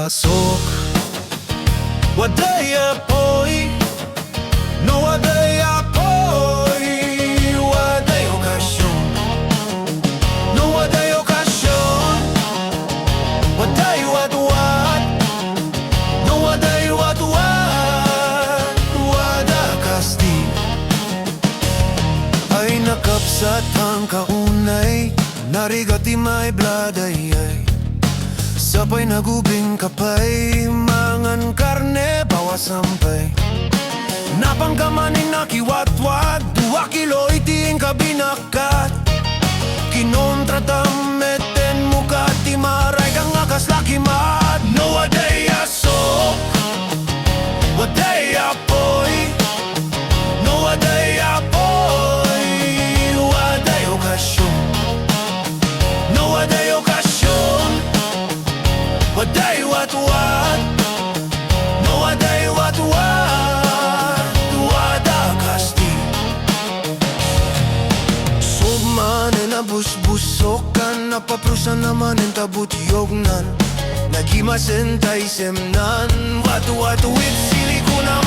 asok. Waday apoy, no waday apoy. Waday okasyon, no waday okasyon. Waday watwat, no waday watwat. Wada kasti ay nakapsat ang kaunay, narigati may bladay ay sapay nagubing kapay, mangan karne bawas sampay. Napangkamaning nakiwatwat, 2 kilo iting kabinakat. Kinontratam meten muka ti maray kang akas lakimat. No waday asok, waday apoy, no waday apoy. Waday okasyon, no waday okasyon. Waday watwat, no waday watwat. Wada kasti subman na busbusokan, napaprusan naman en tabutyognan. Nagimasentay semnan, watwat with silikunan.